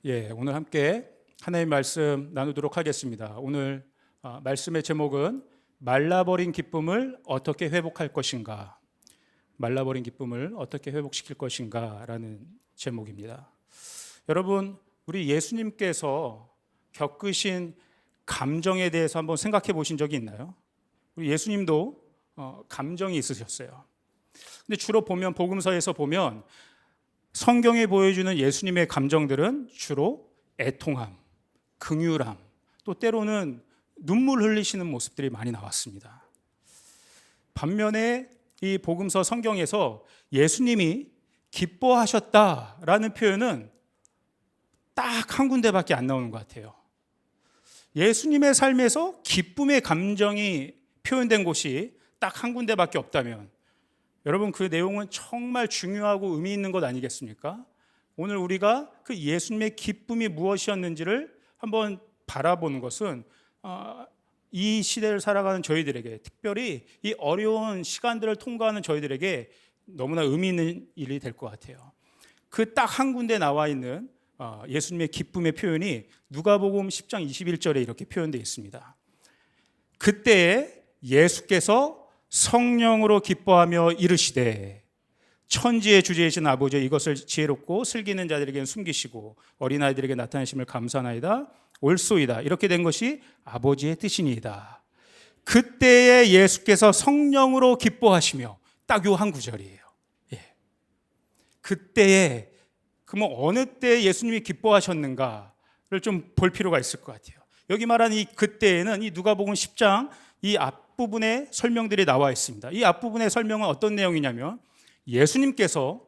오늘 함께 하나님의 말씀 나누도록 하겠습니다. 오늘 말씀의 제목은 말라버린 기쁨을 어떻게 회복할 것인가, 말라버린 기쁨을 어떻게 회복시킬 것인가 라는 제목입니다. 여러분, 우리 예수님께서 겪으신 감정에 대해서 한번 생각해 보신 적이 있나요? 우리 예수님도 감정이 있으셨어요. 근데 주로 보면 복음서에서 보면 성경에 보여주는 예수님의 감정들은 주로 애통함, 긍휼함, 또 때로는 눈물 흘리시는 모습들이 많이 나왔습니다. 반면에 이 복음서 성경에서 예수님이 기뻐하셨다라는 표현은 딱 한 군데밖에 안 나오는 것 같아요. 예수님의 삶에서 기쁨의 감정이 표현된 곳이 딱 한 군데밖에 없다면 여러분, 그 내용은 정말 중요하고 의미 있는 것 아니겠습니까? 오늘 우리가 그 예수님의 기쁨이 무엇이었는지를 한번 바라보는 것은 이 시대를 살아가는 저희들에게, 특별히 이 어려운 시간들을 통과하는 저희들에게 너무나 의미 있는 일이 될 것 같아요. 그 딱 한 군데 나와 있는 예수님의 기쁨의 표현이 누가복음 10장 21절에 이렇게 표현되어 있습니다. 그때에 예수께서 성령으로 기뻐하며 이르시되 천지의 주제이신 아버지, 이것을 지혜롭고 슬기는 자들에게는 숨기시고 어린아이들에게 나타내심을 감사하나이다. 옳소이다. 이렇게 된 것이 아버지의 뜻이니이다. 그때에 예수께서 성령으로 기뻐하시며, 딱 요 한 구절이에요. 그때에, 그러면 어느 때 예수님이 기뻐하셨는가를 좀 볼 필요가 있을 것 같아요. 여기 말하는 이 그때에는 이 누가복음 10장 이 앞부분에 설명들이 나와 있습니다. 이 앞부분의 설명은 어떤 내용이냐면 예수님께서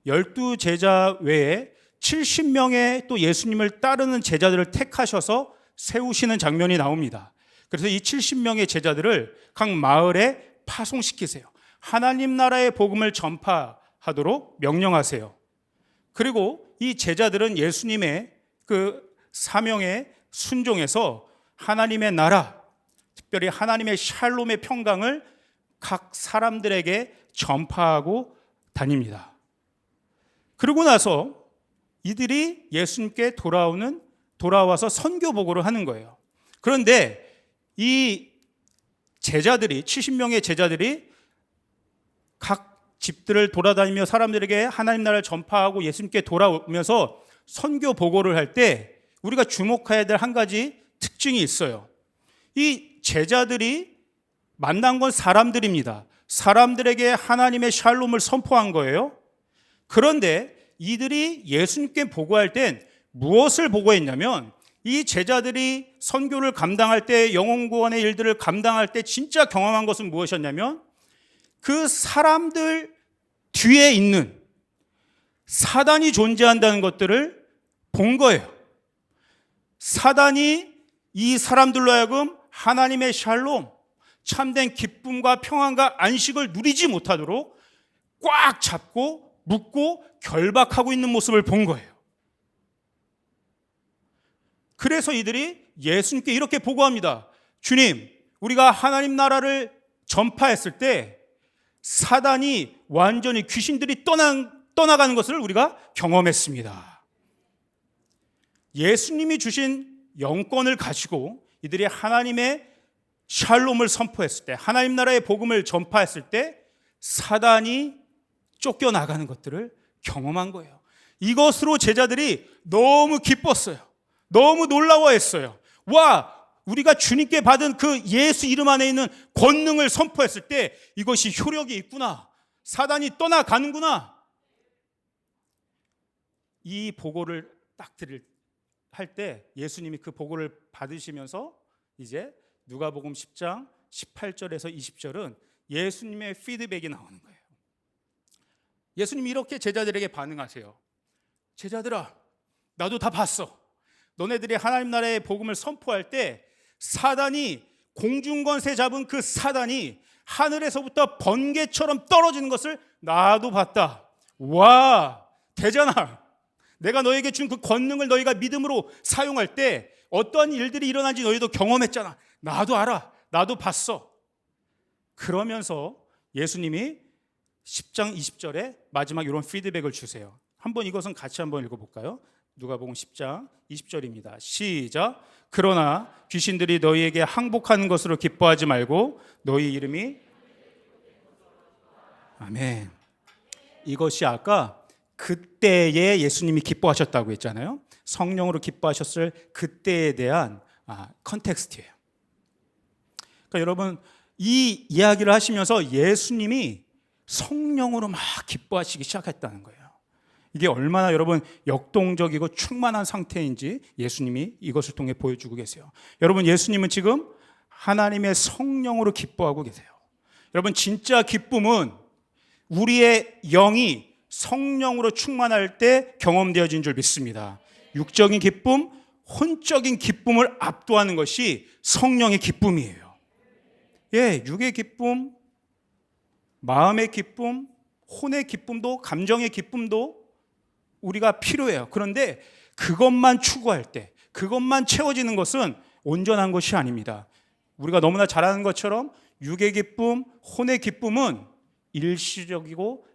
12 제자 외에 70명의 또 예수님을 따르는 제자들을 택하셔서 세우시는 장면이 나옵니다. 그래서 이 70명의 제자들을 각 마을에 파송시키세요. 하나님 나라의 복음을 전파하도록 명령하세요. 그리고 이 제자들은 예수님의 그 사명에 순종해서 하나님의 나라, 특별히 하나님의 샬롬의 평강을 각 사람들에게 전파하고 다닙니다. 그러고 나서 이들이 예수님께 돌아와서 선교 보고를 하는 거예요. 그런데 이 제자들이, 70명의 제자들이 각 집들을 돌아다니며 사람들에게 하나님 나라를 전파하고 예수님께 돌아오면서 선교 보고를 할 때 우리가 주목해야 될 한 가지 특징이 있어요. 이 제자들이 만난 건 사람들입니다. 사람들에게 하나님의 샬롬을 선포한 거예요. 그런데 이들이 예수님께 보고할 땐 무엇을 보고했냐면, 이 제자들이 선교를 감당할 때, 영혼 구원의 일들을 감당할 때 진짜 경험한 것은 무엇이었냐면, 그 사람들 뒤에 있는 사단이 존재한다는 것들을 본 거예요. 사단이 이 사람들로 하여금 하나님의 샬롬, 참된 기쁨과 평안과 안식을 누리지 못하도록 꽉 잡고 묶고 결박하고 있는 모습을 본 거예요. 그래서 이들이 예수님께 이렇게 보고합니다. 주님, 우리가 하나님 나라를 전파했을 때 사단이 완전히, 귀신들이 떠나가는 것을 우리가 경험했습니다. 예수님이 주신 영권을 가지고 이들이 하나님의 샬롬을 선포했을 때, 하나님 나라의 복음을 전파했을 때 사단이 쫓겨나가는 것들을 경험한 거예요. 이것으로 제자들이 너무 기뻤어요. 너무 놀라워했어요. 와, 우리가 주님께 받은 그 예수 이름 안에 있는 권능을 선포했을 때 이것이 효력이 있구나. 사단이 떠나가는구나. 이 보고를 딱 할 때 예수님이 그 보고를 받으시면서 이제 누가복음 10장 18절에서 20절은 예수님의 피드백이 나오는 거예요. 예수님이 이렇게 제자들에게 반응하세요. 제자들아, 나도 다 봤어. 너네들이 하나님 나라의 복음을 선포할 때 사단이, 공중권세 잡은 그 사단이 하늘에서부터 번개처럼 떨어지는 것을 나도 봤다. 와, 되잖아. 내가 너에게 준 그 권능을 너희가 믿음으로 사용할 때 어떠한 일들이 일어난지 너희도 경험했잖아. 나도 알아. 나도 봤어. 그러면서 예수님이 10장 20절에 마지막 이런 피드백을 주세요. 한번 이것은 같이 한번 읽어볼까요? 누가복음 10장 20절입니다. 시작. 그러나 귀신들이 너희에게 항복하는 것으로 기뻐하지 말고 너희 이름이 아멘. 이것이 아까 그때에 예수님이 기뻐하셨다고 했잖아요. 성령으로 기뻐하셨을 그때에 대한 컨텍스트예요. 그러니까 여러분 이 이야기를 하시면서 예수님이 성령으로 막 기뻐하시기 시작했다는 거예요. 이게 얼마나 여러분 역동적이고 충만한 상태인지 예수님이 이것을 통해 보여주고 계세요. 여러분 예수님은 지금 하나님의 성령으로 기뻐하고 계세요. 여러분 진짜 기쁨은 우리의 영이 성령으로 충만할 때 경험되어진 줄 믿습니다. 육적인 기쁨, 혼적인 기쁨을 압도하는 것이 성령의 기쁨이에요. 예, 육의 기쁨, 마음의 기쁨, 혼의 기쁨도, 감정의 기쁨도 우리가 필요해요. 그런데 그것만 추구할 때, 그것만 채워지는 것은 온전한 것이 아닙니다. 우리가 너무나 잘 아는 것처럼 육의 기쁨, 혼의 기쁨은 일시적이고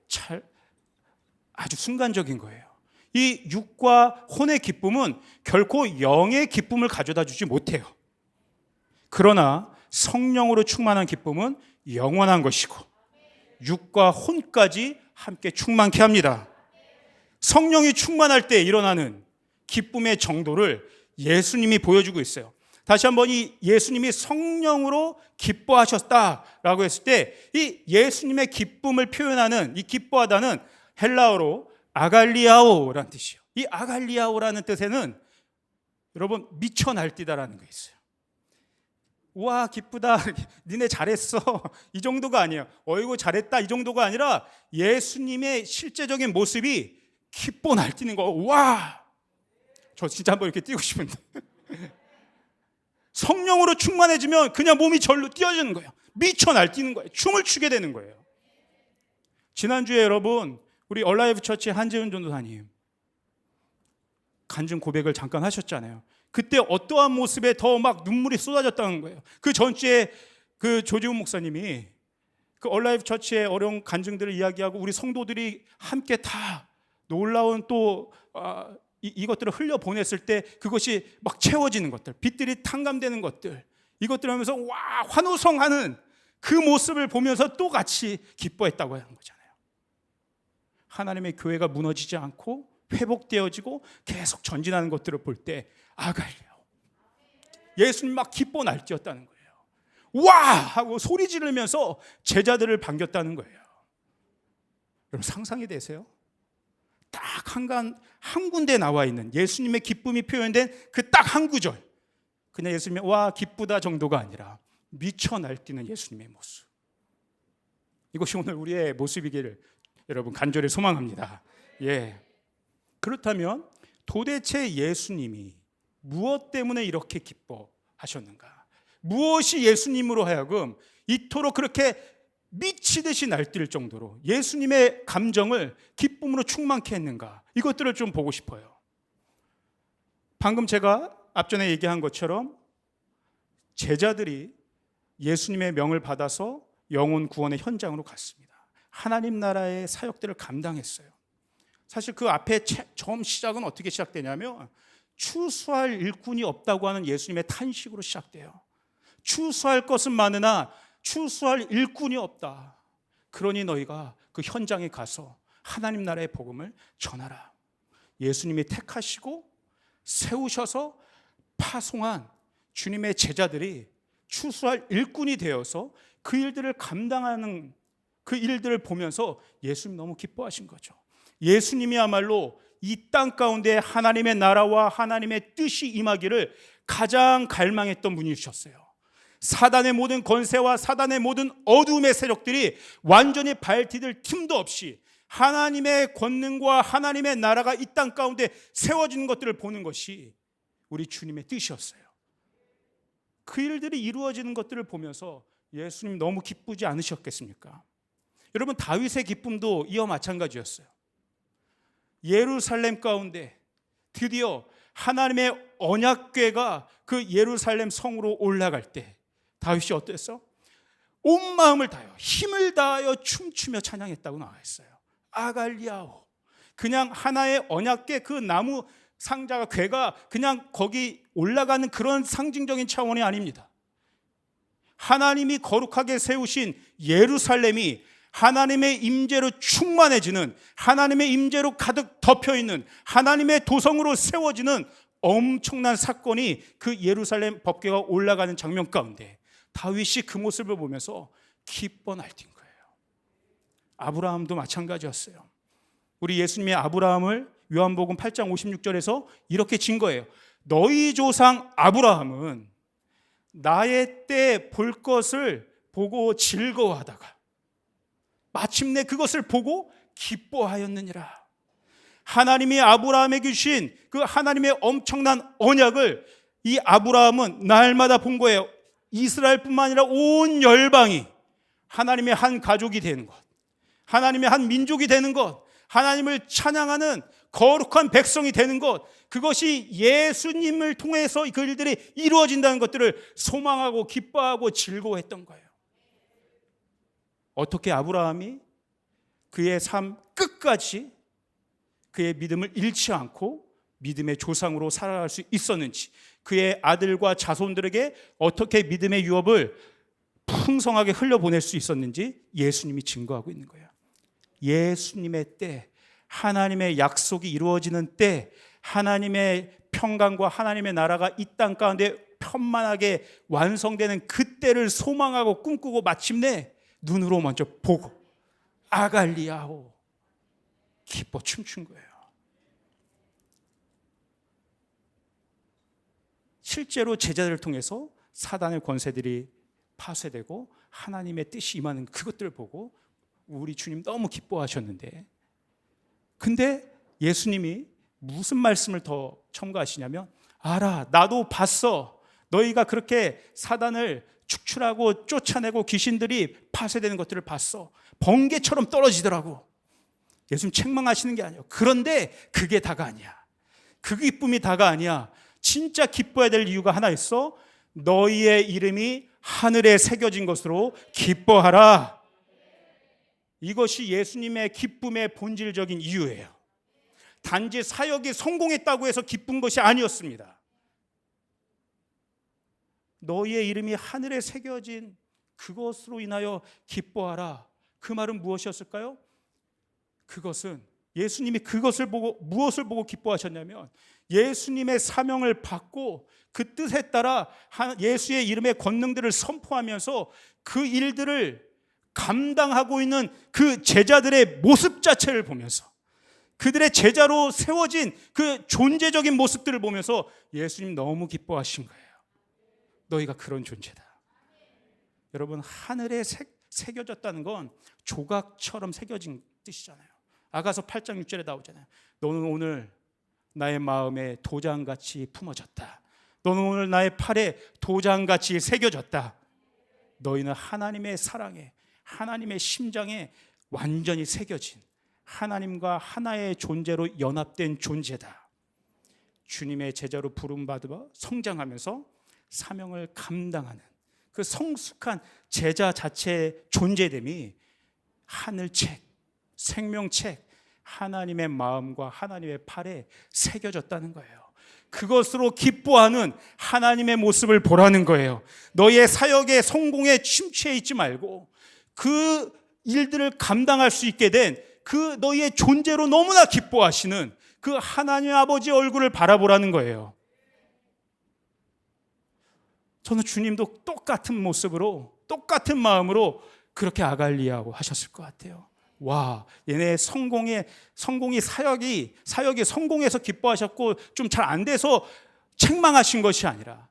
아주 순간적인 거예요. 이 육과 혼의 기쁨은 결코 영의 기쁨을 가져다 주지 못해요. 그러나 성령으로 충만한 기쁨은 영원한 것이고 육과 혼까지 함께 충만케 합니다. 성령이 충만할 때 일어나는 기쁨의 정도를 예수님이 보여주고 있어요. 다시 한번 이 예수님이 성령으로 기뻐하셨다라고 했을 때 이 예수님의 기쁨을 표현하는 이 기뻐하다는 헬라어로 아갈리아오라는 뜻이에요. 이 아갈리아오라는 뜻에는 여러분 미쳐 날뛰다라는 게 있어요. 우와 기쁘다, 니네 잘했어, 이 정도가 아니에요. 어이구 잘했다, 이 정도가 아니라 예수님의 실제적인 모습이 기뻐 날뛰는 거. 와, 저 진짜 한번 이렇게 뛰고 싶은데 성령으로 충만해지면 그냥 몸이 절로 뛰어지는 거예요. 미쳐 날뛰는 거예요. 춤을 추게 되는 거예요. 지난주에 여러분 우리 얼라이브 처치 한재훈 전도사님 간증 고백을 잠깐 하셨잖아요. 그때 어떠한 모습에 더 막 눈물이 쏟아졌다는 거예요. 그 전주에 그 조지훈 목사님이 그 얼라이브 처치의 어려운 간증들을 이야기하고 우리 성도들이 함께 다 놀라운 또 이것들을 흘려보냈을 때 그것이 막 채워지는 것들, 빛들이 탕감되는 것들, 이것들을 하면서 와 환호성하는 그 모습을 보면서 또 같이 기뻐했다고 하는 거잖아요. 하나님의 교회가 무너지지 않고 회복되어지고 계속 전진하는 것들을 볼 때 아갈려요. 예수님 막 기뻐 날뛰었다는 거예요. 와 하고 소리 지르면서 제자들을 반겼다는 거예요. 여러분 상상이 되세요? 딱 한 군데 나와 있는 예수님의 기쁨이 표현된 그 딱 한 구절, 그냥 예수님의 와 기쁘다 정도가 아니라 미쳐 날뛰는 예수님의 모습. 이것이 오늘 우리의 모습이기를 여러분 간절히 소망합니다. 예. 그렇다면 도대체 예수님이 무엇 때문에 이렇게 기뻐하셨는가? 무엇이 예수님으로 하여금 이토록 그렇게 미치듯이 날뛸 정도로 예수님의 감정을 기쁨으로 충만케 했는가? 이것들을 좀 보고 싶어요. 방금 제가 앞전에 얘기한 것처럼 제자들이 예수님의 명을 받아서 영혼 구원의 현장으로 갔습니다. 하나님 나라의 사역들을 감당했어요. 사실 그 앞에 처음 시작은 어떻게 시작되냐면 추수할 일꾼이 없다고 하는 예수님의 탄식으로 시작돼요. 추수할 것은 많으나 추수할 일꾼이 없다. 그러니 너희가 그 현장에 가서 하나님 나라의 복음을 전하라. 예수님이 택하시고 세우셔서 파송한 주님의 제자들이 추수할 일꾼이 되어서 그 일들을 감당하는 그 일들을 보면서 예수님 너무 기뻐하신 거죠. 예수님이야말로 이 땅 가운데 하나님의 나라와 하나님의 뜻이 임하기를 가장 갈망했던 분이셨어요. 사단의 모든 권세와 사단의 모든 어두움의 세력들이 완전히 발디딜 틈도 없이 하나님의 권능과 하나님의 나라가 이 땅 가운데 세워지는 것들을 보는 것이 우리 주님의 뜻이었어요. 그 일들이 이루어지는 것들을 보면서 예수님 너무 기쁘지 않으셨겠습니까? 여러분 다윗의 기쁨도 이와 마찬가지였어요. 예루살렘 가운데 드디어 하나님의 언약궤가 그 예루살렘 성으로 올라갈 때 다윗이 어땠어? 온 마음을 다하여 힘을 다하여 춤추며 찬양했다고 나와 있어요. 아갈리아오. 그냥 하나의 언약궤 그 나무 상자가 궤가 그냥 거기 올라가는 그런 상징적인 차원이 아닙니다. 하나님이 거룩하게 세우신 예루살렘이 하나님의 임재로 충만해지는, 하나님의 임재로 가득 덮여있는, 하나님의 도성으로 세워지는 엄청난 사건이 그 예루살렘 법궤가 올라가는 장면 가운데 다윗이 그 모습을 보면서 기뻐 날뛴 거예요. 아브라함도 마찬가지였어요. 우리 예수님의 아브라함을 요한복음 8장 56절에서 이렇게 진 거예요. 너희 조상 아브라함은 나의 때 볼 것을 보고 즐거워하다가 마침내 그것을 보고 기뻐하였느니라. 하나님이 아브라함에게 주신 그 하나님의 엄청난 언약을 이 아브라함은 날마다 본 거예요. 이스라엘뿐만 아니라 온 열방이 하나님의 한 가족이 되는 것, 하나님의 한 민족이 되는 것, 하나님을 찬양하는 거룩한 백성이 되는 것, 그것이 예수님을 통해서 그 일들이 이루어진다는 것들을 소망하고 기뻐하고 즐거워했던 거예요. 어떻게 아브라함이 그의 삶 끝까지 그의 믿음을 잃지 않고 믿음의 조상으로 살아갈 수 있었는지, 그의 아들과 자손들에게 어떻게 믿음의 유업을 풍성하게 흘려보낼 수 있었는지 예수님이 증거하고 있는 거예요. 예수님의 때, 하나님의 약속이 이루어지는 때, 하나님의 평강과 하나님의 나라가 이 땅 가운데 편만하게 완성되는 그때를 소망하고 꿈꾸고 마침내 눈으로 먼저 보고 아갈리아오 기뻐 춤춘 거예요. 실제로 제자들을 통해서 사단의 권세들이 파쇄되고 하나님의 뜻이 임하는 그것들을 보고 우리 주님 너무 기뻐하셨는데, 근데 예수님이 무슨 말씀을 더 첨가하시냐면, 알아, 나도 봤어. 너희가 그렇게 사단을 축출하고 쫓아내고 귀신들이 파쇄되는 것들을 봤어. 번개처럼 떨어지더라고. 예수님 책망하시는 게 아니에요. 그런데 그게 다가 아니야. 그 기쁨이 다가 아니야. 진짜 기뻐해야 될 이유가 하나 있어. 너희의 이름이 하늘에 새겨진 것으로 기뻐하라. 이것이 예수님의 기쁨의 본질적인 이유예요. 단지 사역이 성공했다고 해서 기쁜 것이 아니었습니다. 너희의 이름이 하늘에 새겨진 그것으로 인하여 기뻐하라. 그 말은 무엇이었을까요? 그것은 예수님이 그것을 보고 무엇을 보고 기뻐하셨냐면, 예수님의 사명을 받고 그 뜻에 따라 예수의 이름의 권능들을 선포하면서 그 일들을 감당하고 있는 그 제자들의 모습 자체를 보면서, 그들의 제자로 세워진 그 존재적인 모습들을 보면서 예수님 너무 기뻐하신 거예요. 너희가 그런 존재다. 여러분, 하늘에 새겨졌다는 건 조각처럼 새겨진 뜻이잖아요. 아가서 8장 6절에 나오잖아요. 너는 오늘 나의 마음에 도장같이 품어졌다. 너는 오늘 나의 팔에 도장같이 새겨졌다. 너희는 하나님의 사랑에, 하나님의 심장에 완전히 새겨진 하나님과 하나의 존재로 연합된 존재다. 주님의 제자로 부름받아 성장하면서 사명을 감당하는 그 성숙한 제자 자체의 존재됨이 하늘책, 생명책, 하나님의 마음과 하나님의 팔에 새겨졌다는 거예요. 그것으로 기뻐하는 하나님의 모습을 보라는 거예요. 너의 사역의 성공에 침체해 있지 말고 그 일들을 감당할 수 있게 된 그 너희의 존재로 너무나 기뻐하시는 그 하나님 아버지의 얼굴을 바라보라는 거예요. 저는 주님도 똑같은 모습으로, 똑같은 마음으로 그렇게 아갈리아하고 하셨을 것 같아요. 와, 얘네 성공이 사역이 성공해서 기뻐하셨고 좀 잘 안 돼서 책망하신 것이 아니라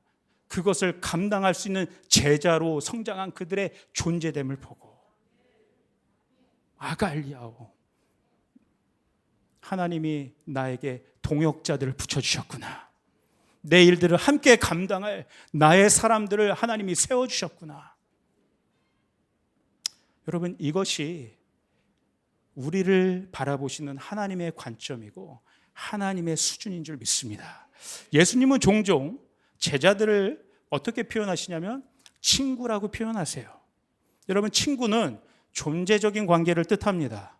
그것을 감당할 수 있는 제자로 성장한 그들의 존재됨을 보고 아갈리아오, 하나님이 나에게 동역자들을 붙여주셨구나. 내 일들을 함께 감당할 나의 사람들을 하나님이 세워주셨구나. 여러분, 이것이 우리를 바라보시는 하나님의 관점이고 하나님의 수준인 줄 믿습니다. 예수님은 종종 제자들을 어떻게 표현하시냐면 친구라고 표현하세요. 여러분, 친구는 존재적인 관계를 뜻합니다.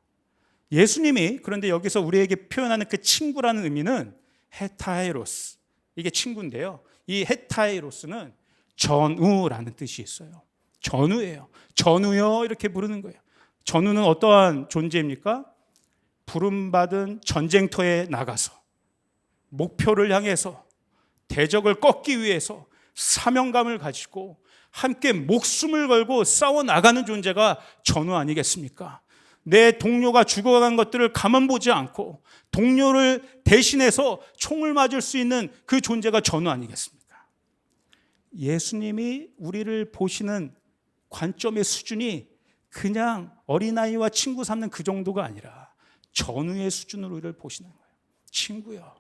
예수님이 그런데 여기서 우리에게 표현하는 그 친구라는 의미는 헤타이로스, 이게 친구인데요. 이 헤타이로스는 전우라는 뜻이 있어요. 전우예요. 전우요 이렇게 부르는 거예요. 전우는 어떠한 존재입니까? 부름받은 전쟁터에 나가서 목표를 향해서 대적을 꺾기 위해서 사명감을 가지고 함께 목숨을 걸고 싸워 나가는 존재가 전우 아니겠습니까? 내 동료가 죽어간 것들을 가만 보지 않고 동료를 대신해서 총을 맞을 수 있는 그 존재가 전우 아니겠습니까? 예수님이 우리를 보시는 관점의 수준이 그냥 어린아이와 친구 삼는 그 정도가 아니라 전우의 수준으로 우리를 보시는 거예요. 친구요.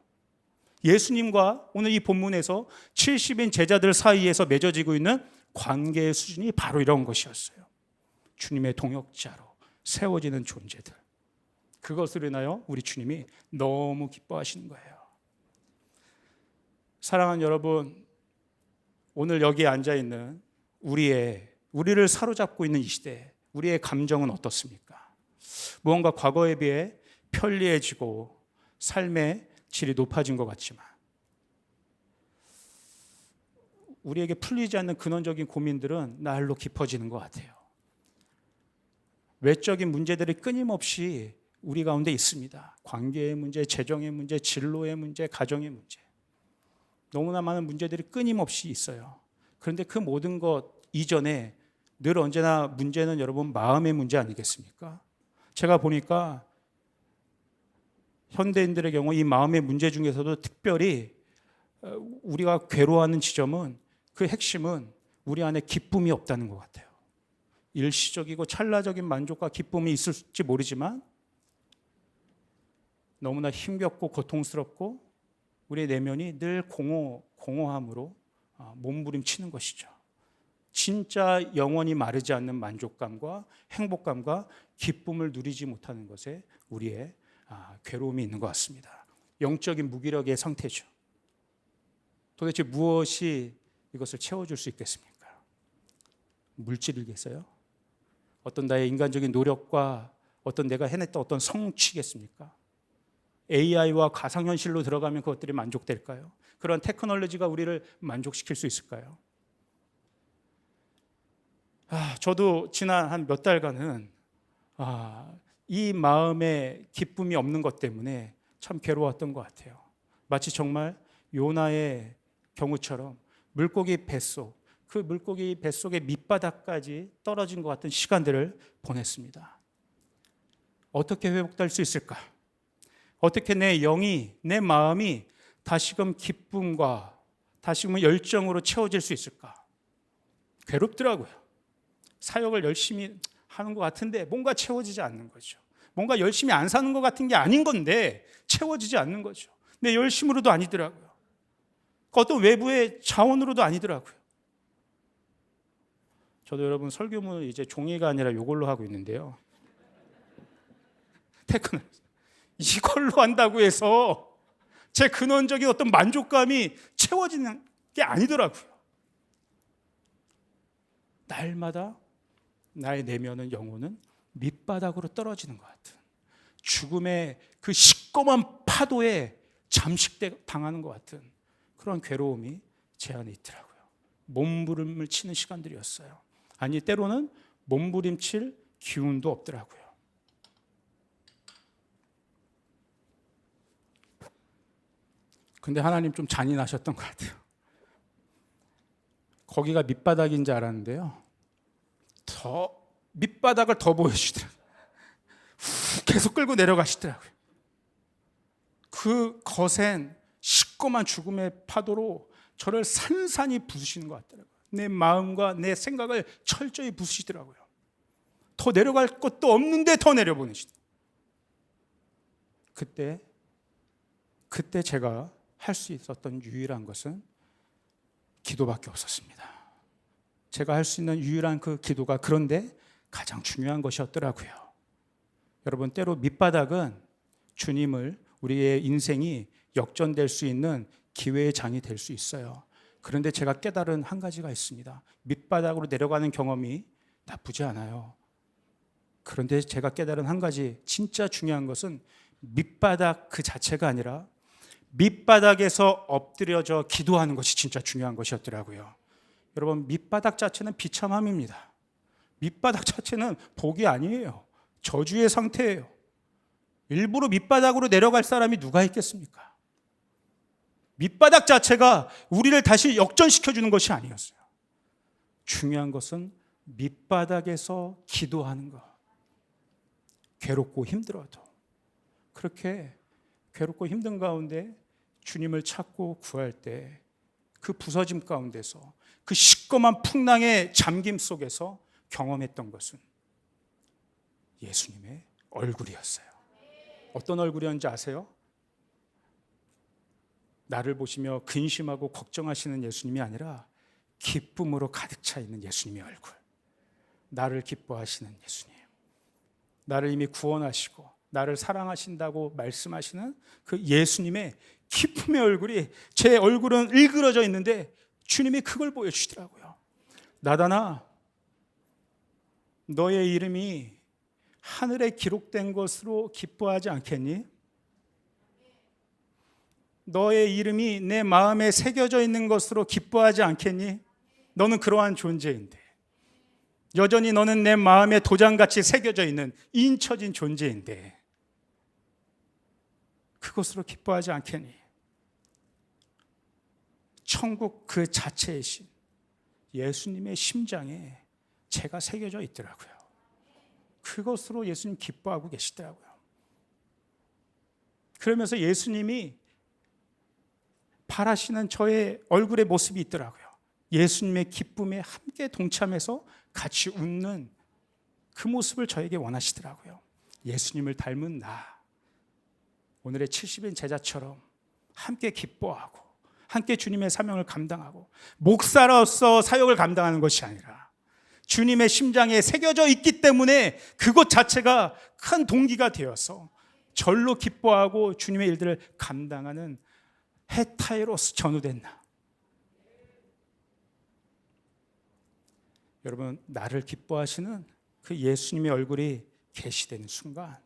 예수님과 오늘 이 본문에서 70인 제자들 사이에서 맺어지고 있는 관계의 수준이 바로 이런 것이었어요. 주님의 동역자로 세워지는 존재들. 그것으로 인하여 우리 주님이 너무 기뻐하시는 거예요. 사랑하는 여러분, 오늘 여기에 앉아있는 우리를 사로잡고 있는 이 시대에 우리의 감정은 어떻습니까? 무언가 과거에 비해 편리해지고 삶의 질이 높아진 것 같지만 우리에게 풀리지 않는 근원적인 고민들은 날로 깊어지는 것 같아요. 외적인 문제들이 끊임없이 우리 가운데 있습니다. 관계의 문제, 재정의 문제, 진로의 문제, 가정의 문제. 너무나 많은 문제들이 끊임없이 있어요. 그런데 그 모든 것 이전에 늘 언제나 문제는 여러분 마음의 문제 아니겠습니까? 제가 보니까 현대인들의 경우 이 마음의 문제 중에서도 특별히 우리가 괴로워하는 지점은 그 핵심은 우리 안에 기쁨이 없다는 것 같아요. 일시적이고 찰나적인 만족과 기쁨이 있을지 모르지만 너무나 힘겹고 고통스럽고 우리의 내면이 늘 공허함으로 몸부림치는 것이죠. 진짜 영원히 마르지 않는 만족감과 행복감과 기쁨을 누리지 못하는 것에 우리의 괴로움이 있는 것 같습니다. 영적인 무기력의 상태죠. 도대체 무엇이 이것을 채워줄 수 있겠습니까? 물질이겠어요? 어떤 나의 인간적인 노력과 어떤 내가 해냈던 어떤 성취겠습니까? AI와 가상현실로 들어가면 그것들이 만족될까요? 그런 테크놀로지가 우리를 만족시킬 수 있을까요? 저도 지난 한 몇 달간은 이 마음에 기쁨이 없는 것 때문에 참 괴로웠던 것 같아요. 마치 정말 요나의 경우처럼 물고기 뱃속, 그 물고기 뱃속의 밑바닥까지 떨어진 것 같은 시간들을 보냈습니다. 어떻게 회복될 수 있을까? 어떻게 내 영이, 내 마음이 다시금 기쁨과 다시금 열정으로 채워질 수 있을까? 괴롭더라고요. 사역을 열심히 하는 것 같은데 뭔가 채워지지 않는 거죠. 뭔가 열심히 안 사는 것 같은 게 아닌 건데 채워지지 않는 거죠. 내 열심으로도 아니더라고요. 어떤 외부의 자원으로도 아니더라고요. 저도 여러분 설교문을 이제 종이가 아니라 이걸로 하고 있는데요. 테크놀로지. 이걸로 한다고 해서 제 근원적인 어떤 만족감이 채워지는 게 아니더라고요. 날마다 나의 내면은 영혼은 밑바닥으로 떨어지는 것 같은 죽음의 그 시꺼먼 파도에 잠식당하는 것 같은 그런 괴로움이 제 안에 있더라고요. 몸부림을 치는 시간들이었어요. 아니 때로는 몸부림칠 기운도 없더라고요. 근데 하나님 좀 잔인하셨던 것 같아요. 거기가 밑바닥인 줄 알았는데요. 더 밑바닥을 더 보여주시더라고요. 계속 끌고 내려가시더라고요. 그 거센 시꺼먼 죽음의 파도로 저를 산산이 부수시는 것 같더라고요. 내 마음과 내 생각을 철저히 부수시더라고요. 더 내려갈 것도 없는데 더 내려보내시더라고요. 그때 제가 할 수 있었던 유일한 것은 기도밖에 없었습니다. 제가 할 수 있는 유일한 그 기도가 그런데 가장 중요한 것이었더라고요. 여러분 때로 밑바닥은 주님을 우리의 인생이 역전될 수 있는 기회의 장이 될 수 있어요. 그런데 제가 깨달은 한 가지가 있습니다. 밑바닥으로 내려가는 경험이 나쁘지 않아요. 그런데 제가 깨달은 한 가지 진짜 중요한 것은 밑바닥 그 자체가 아니라 밑바닥에서 엎드려져 기도하는 것이 진짜 중요한 것이었더라고요. 여러분, 밑바닥 자체는 비참함입니다. 밑바닥 자체는 복이 아니에요. 저주의 상태예요. 일부러 밑바닥으로 내려갈 사람이 누가 있겠습니까? 밑바닥 자체가 우리를 다시 역전시켜주는 것이 아니었어요. 중요한 것은 밑바닥에서 기도하는 것. 괴롭고 힘들어도 그렇게 괴롭고 힘든 가운데 주님을 찾고 구할 때 그 부서짐 가운데서 그 시꺼먼 풍랑의 잠김 속에서 경험했던 것은 예수님의 얼굴이었어요. 어떤 얼굴이었는지 아세요? 나를 보시며 근심하고 걱정하시는 예수님이 아니라 기쁨으로 가득 차 있는 예수님의 얼굴. 나를 기뻐하시는 예수님. 나를 이미 구원하시고 나를 사랑하신다고 말씀하시는 그 예수님의 기쁨의 얼굴이, 제 얼굴은 일그러져 있는데 주님이 그걸 보여주시더라고요. 나다나, 너의 이름이 하늘에 기록된 것으로 기뻐하지 않겠니? 너의 이름이 내 마음에 새겨져 있는 것으로 기뻐하지 않겠니? 너는 그러한 존재인데, 여전히 너는 내 마음에 도장같이 새겨져 있는 인쳐진 존재인데 그것으로 기뻐하지 않겠니? 천국 그 자체이신 예수님의 심장에 제가 새겨져 있더라고요. 그것으로 예수님 기뻐하고 계시더라고요. 그러면서 예수님이 바라시는 저의 얼굴의 모습이 있더라고요. 예수님의 기쁨에 함께 동참해서 같이 웃는 그 모습을 저에게 원하시더라고요. 예수님을 닮은 나, 오늘의 70인 제자처럼 함께 기뻐하고 함께 주님의 사명을 감당하고 목사로서 사역을 감당하는 것이 아니라 주님의 심장에 새겨져 있기 때문에 그것 자체가 큰 동기가 되어서 절로 기뻐하고 주님의 일들을 감당하는 해타이로서 전후된 나. 여러분, 나를 기뻐하시는 그 예수님의 얼굴이 계시되는 순간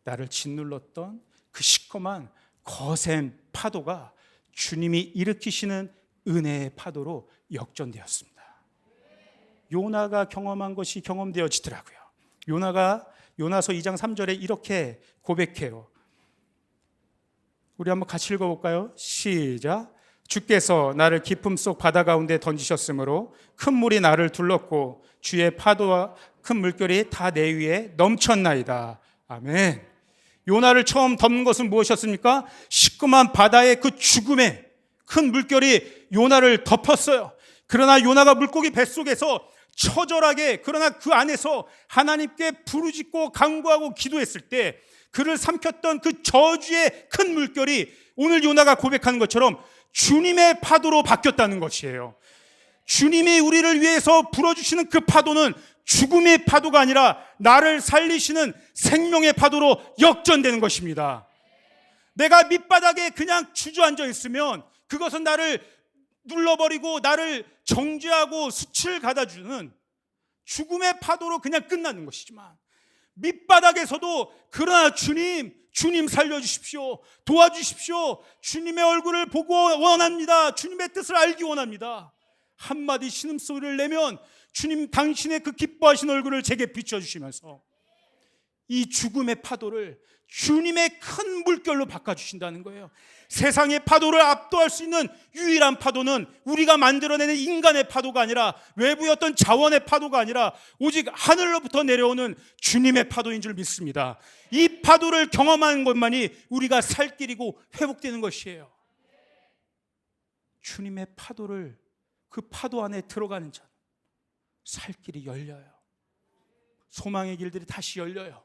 나를 짓눌렀던 그 시커먼 거센 파도가 주님이 일으키시는 은혜의 파도로 역전되었습니다. 요나가 경험한 것이 경험되어지더라고요. 요나가 요나서 2장 3절에 이렇게 고백해요. 우리 한번 같이 읽어볼까요? 시작. 주께서 나를 깊음 속 바다 가운데 던지셨으므로 큰 물이 나를 둘렀고 주의 파도와 큰 물결이 다 내 위에 넘쳤나이다. 아멘. 요나를 처음 덮는 것은 무엇이었습니까? 시커먼 바다의 그 죽음의 큰 물결이 요나를 덮었어요. 그러나 요나가 물고기 뱃속에서 처절하게, 그러나 그 안에서 하나님께 부르짖고 간구하고 기도했을 때 그를 삼켰던 그 저주의 큰 물결이 오늘 요나가 고백하는 것처럼 주님의 파도로 바뀌었다는 것이에요. 주님이 우리를 위해서 불어주시는 그 파도는 죽음의 파도가 아니라 나를 살리시는 생명의 파도로 역전되는 것입니다. 내가 밑바닥에 그냥 주저앉아 있으면 그것은 나를 눌러버리고 나를 정죄하고 수치를 가다주는 죽음의 파도로 그냥 끝나는 것이지만, 밑바닥에서도 그러나 주님 살려주십시오, 도와주십시오, 주님의 얼굴을 보고 원합니다, 주님의 뜻을 알기 원합니다, 한마디 신음소리를 내면 주님 당신의 그 기뻐하신 얼굴을 제게 비춰주시면서 이 죽음의 파도를 주님의 큰 물결로 바꿔주신다는 거예요. 세상의 파도를 압도할 수 있는 유일한 파도는 우리가 만들어내는 인간의 파도가 아니라, 외부의 어떤 자원의 파도가 아니라 오직 하늘로부터 내려오는 주님의 파도인 줄 믿습니다. 이 파도를 경험하는 것만이 우리가 살 길이고 회복되는 것이에요. 주님의 파도를, 그 파도 안에 들어가는 자는 살 길이 열려요. 소망의 길들이 다시 열려요.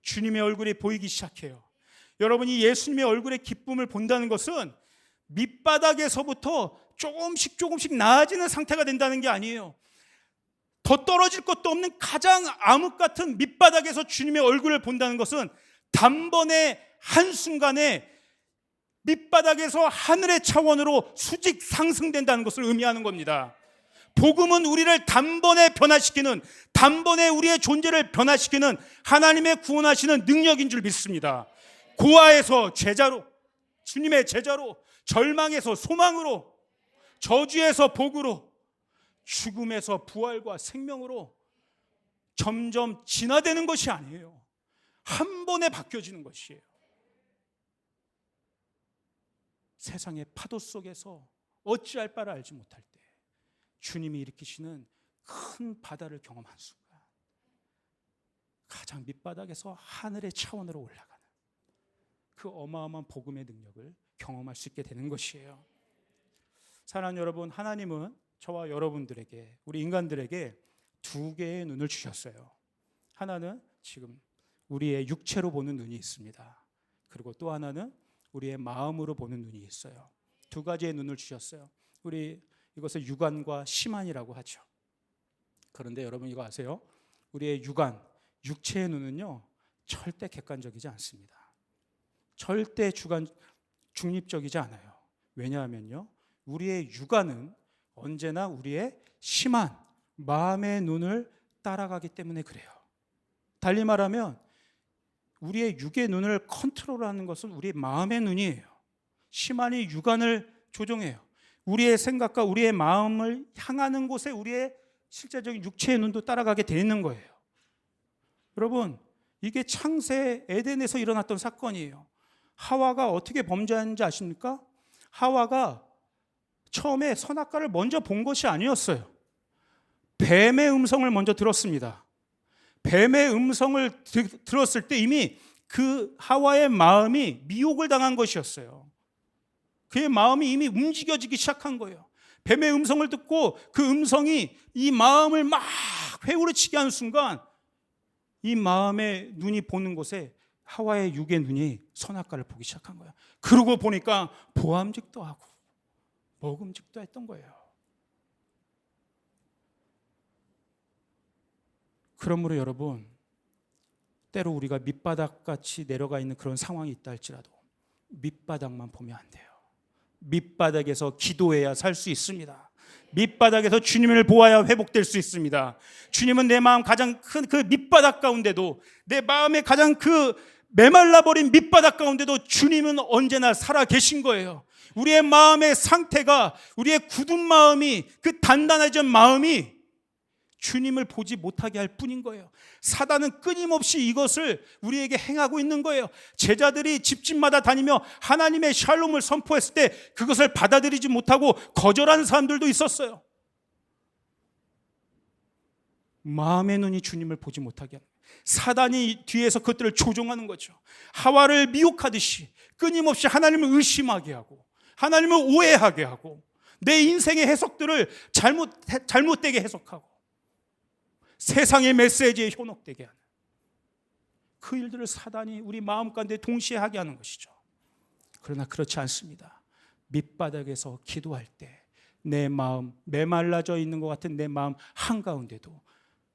주님의 얼굴이 보이기 시작해요. 여러분이 예수님의 얼굴의 기쁨을 본다는 것은 밑바닥에서부터 조금씩 나아지는 상태가 된다는 게 아니에요. 더 떨어질 것도 없는 가장 암흑 같은 밑바닥에서 주님의 얼굴을 본다는 것은 단번에 한순간에 밑바닥에서 하늘의 차원으로 수직 상승된다는 것을 의미하는 겁니다. 복음은 우리를 단번에 변화시키는, 단번에 우리의 존재를 변화시키는 하나님의 구원하시는 능력인 줄 믿습니다. 고아에서 제자로, 주님의 제자로, 절망에서 소망으로, 저주에서 복으로, 죽음에서 부활과 생명으로 점점 진화되는 것이 아니에요. 한 번에 바뀌어지는 것이에요. 세상의 파도 속에서 어찌할 바를 알지 못할 때 주님이 일으키시는 큰 바다를 경험한 순간 가장 밑바닥에서 하늘의 차원으로 올라가는 그 어마어마한 복음의 능력을 경험할 수 있게 되는 것이에요. 사랑하는 여러분, 하나님은 저와 여러분들에게, 우리 인간들에게 두 개의 눈을 주셨어요. 하나는 지금 우리의 육체로 보는 눈이 있습니다. 그리고 또 하나는 우리의 마음으로 보는 눈이 있어요. 두 가지의 눈을 주셨어요. 우리 이것을 육안과 심안이라고 하죠. 그런데 여러분 이거 아세요? 우리의 육안, 육체의 눈은요 절대 객관적이지 않습니다. 절대 중립적이지 않아요. 왜냐하면요, 우리의 육안은 언제나 우리의 심안, 마음의 눈을 따라가기 때문에 그래요. 달리 말하면 우리의 육의 눈을 컨트롤하는 것은 우리의 마음의 눈이에요. 심안이 육안을 조종해요. 우리의 생각과 우리의 마음을 향하는 곳에 우리의 실제적인 육체의 눈도 따라가게 되어 있는 거예요. 여러분, 이게 창세 에덴에서 일어났던 사건이에요. 하와가 어떻게 범죄했는지 아십니까? 하와가 처음에 선악과를 먼저 본 것이 아니었어요. 뱀의 음성을 먼저 들었습니다. 뱀의 음성을 들었을 때 이미 그 하와의 마음이 미혹을 당한 것이었어요. 그의 마음이 이미 움직여지기 시작한 거예요. 뱀의 음성을 듣고 그 음성이 이 마음을 막 회오르치게 하는 순간 이 마음의 눈이 보는 곳에 하와의 육의 눈이 선악과를 보기 시작한 거예요. 그러고 보니까 보암직도 하고 먹음직도 했던 거예요. 그러므로 여러분, 때로 우리가 밑바닥같이 내려가 있는 그런 상황이 있다 할지라도 밑바닥만 보면 안 돼요. 밑바닥에서 기도해야 살 수 있습니다. 밑바닥에서 주님을 보아야 회복될 수 있습니다. 주님은 내 마음 가장 큰 그 밑바닥 가운데도, 내 마음의 가장 그 메말라버린 밑바닥 가운데도 주님은 언제나 살아 계신 거예요. 우리의 마음의 상태가, 우리의 굳은 마음이, 그 단단해진 마음이 주님을 보지 못하게 할 뿐인 거예요. 사단은 끊임없이 이것을 우리에게 행하고 있는 거예요. 제자들이 집집마다 다니며 하나님의 샬롬을 선포했을 때 그것을 받아들이지 못하고 거절하는 사람들도 있었어요. 마음의 눈이 주님을 보지 못하게 하는 거예요. 사단이 뒤에서 그것들을 조종하는 거죠. 하와를 미혹하듯이 끊임없이 하나님을 의심하게 하고 하나님을 오해하게 하고 내 인생의 해석들을 잘못되게 해석하고 세상의 메시지에 현혹되게 하는 그 일들을 사단이 우리 마음 가운데 동시에 하게 하는 것이죠. 그러나 그렇지 않습니다. 밑바닥에서 기도할 때 내 마음, 메말라져 있는 것 같은 내 마음 한가운데도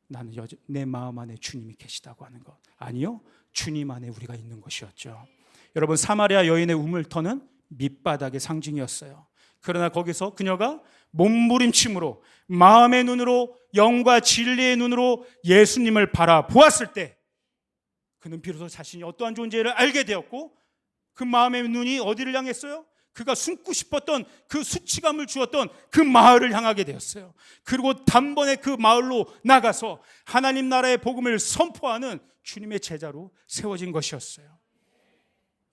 나는 내 마음 안에 주님이 계시다고 하는 것. 아니요, 주님 안에 우리가 있는 것이었죠. 여러분, 사마리아 여인의 우물터는 밑바닥의 상징이었어요. 그러나 거기서 그녀가 몸부림침으로 마음의 눈으로, 영과 진리의 눈으로 예수님을 바라보았을 때 그는 비로소 자신이 어떠한 존재를 알게 되었고, 그 마음의 눈이 어디를 향했어요? 그가 숨고 싶었던 그 수치감을 주었던 그 마을을 향하게 되었어요. 그리고 단번에 그 마을로 나가서 하나님 나라의 복음을 선포하는 주님의 제자로 세워진 것이었어요.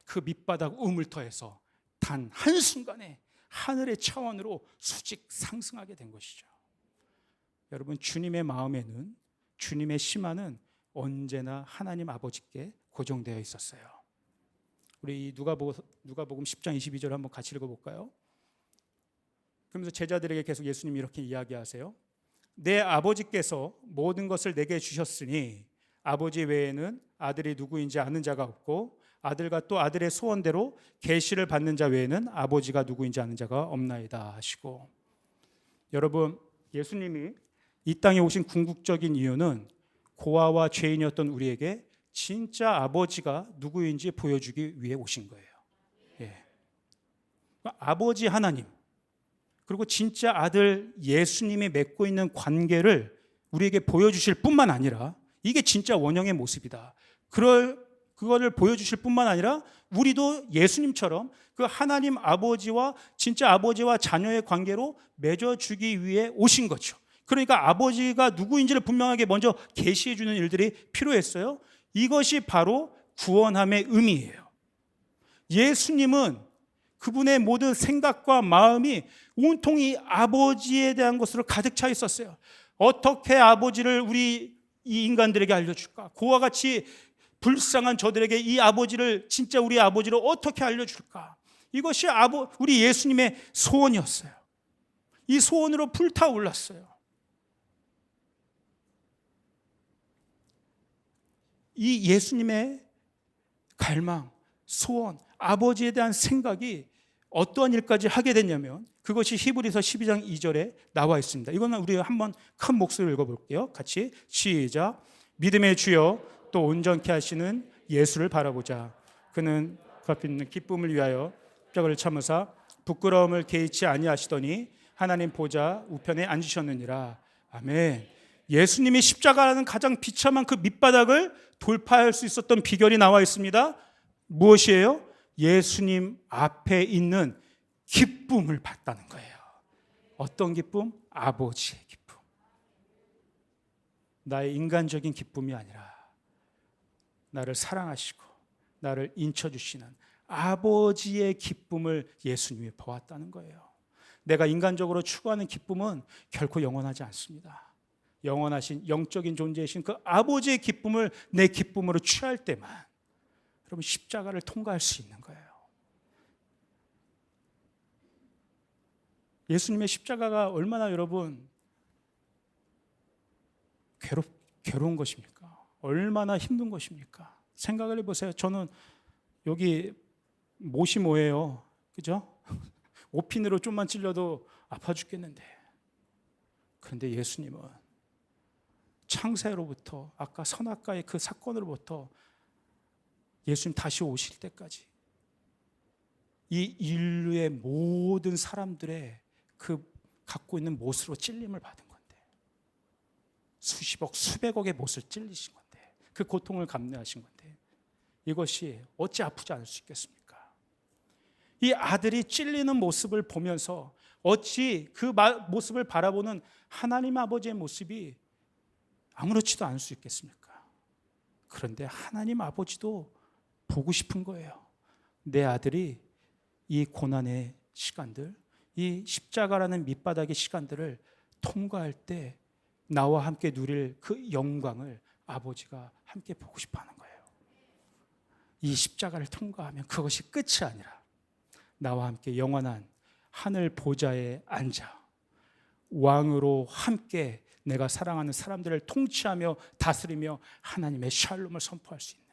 그 밑바닥 우물터에서 단 한순간에 하늘의 차원으로 수직 상승하게 된 것이죠. 여러분, 주님의 마음에는, 주님의 심안은 언제나 하나님 아버지께 고정되어 있었어요. 우리 누가복음 10장 22절 한번 같이 읽어볼까요? 그러면서 제자들에게 계속 예수님이 이렇게 이야기하세요. 내 아버지께서 모든 것을 내게 주셨으니 아버지 외에는 아들이 누구인지 아는 자가 없고 아들과 또 아들의 소원대로 계시를 받는 자 외에는 아버지가 누구인지 아는 자가 없나이다 하시고, 여러분, 예수님이 이 땅에 오신 궁극적인 이유는 고아와 죄인이었던 우리에게 진짜 아버지가 누구인지 보여주기 위해 오신 거예요. 예. 아버지 하나님, 그리고 진짜 아들 예수님이 맺고 있는 관계를 우리에게 보여주실 뿐만 아니라 이게 진짜 원형의 모습이다. 그거를 보여주실 뿐만 아니라 우리도 예수님처럼 그 하나님 아버지와 진짜 아버지와 자녀의 관계로 맺어주기 위해 오신 거죠. 그러니까 아버지가 누구인지를 분명하게 먼저 계시해 주는 일들이 필요했어요. 이것이 바로 구원함의 의미예요. 예수님은 그분의 모든 생각과 마음이 온통이 아버지에 대한 것으로 가득 차 있었어요. 어떻게 아버지를 우리 이 인간들에게 알려줄까? 그와 같이 불쌍한 저들에게 이 아버지를 진짜 우리 아버지를 어떻게 알려줄까? 이것이 우리 예수님의 소원이었어요. 이 소원으로 불타올랐어요. 이 예수님의 갈망, 소원, 아버지에 대한 생각이 어떠한 일까지 하게 됐냐면 그것이 히브리서 12장 2절에 나와 있습니다. 이거는 우리 한번 큰 목소리로 읽어볼게요. 같이 시작. 믿음의 주여 또 온전케 하시는 예수를 바라보자. 그는 그 앞에 있는 기쁨을 위하여 십자가를 참으사 부끄러움을 개의치 아니하시더니 하나님 보좌 우편에 앉으셨느니라. 아멘. 예수님이 십자가라는 가장 비참한 그 밑바닥을 돌파할 수 있었던 비결이 나와 있습니다. 무엇이에요? 예수님 앞에 있는 기쁨을 봤다는 거예요. 어떤 기쁨? 아버지의 기쁨. 나의 인간적인 기쁨이 아니라 나를 사랑하시고 나를 인쳐주시는 아버지의 기쁨을 예수님이 보았다는 거예요. 내가 인간적으로 추구하는 기쁨은 결코 영원하지 않습니다. 영원하신 영적인 존재이신 그 아버지의 기쁨을 내 기쁨으로 취할 때만 여러분 십자가를 통과할 수 있는 거예요. 예수님의 십자가가 얼마나 여러분 괴로운 것입니까? 얼마나 힘든 것입니까? 생각을 해보세요. 저는 여기 못이 뭐예요? 그죠? 오핀으로 좀만 찔려도 아파 죽겠는데. 그런데 예수님은 창세로부터 아까 선악과의 그 사건으로부터 예수님 다시 오실 때까지 이 인류의 모든 사람들의 그 갖고 있는 못으로 찔림을 받은 건데 수십억 수백억의 못을 찔리신 건데 그 고통을 감내하신 건데 이것이 어찌 아프지 않을 수 있겠습니까? 이 아들이 찔리는 모습을 보면서 어찌 그 모습을 바라보는 하나님 아버지의 모습이 아무렇지도 않을 수 있겠습니까? 그런데 하나님 아버지도 보고 싶은 거예요. 내 아들이 이 고난의 시간들, 이 십자가라는 밑바닥의 시간들을 통과할 때 나와 함께 누릴 그 영광을 아버지가 함께 보고 싶어 하는 거예요. 이 십자가를 통과하면 그것이 끝이 아니라 나와 함께 영원한 하늘 보좌에 앉아 왕으로 함께 내가 사랑하는 사람들을 통치하며 다스리며 하나님의 샬롬을 선포할 수 있는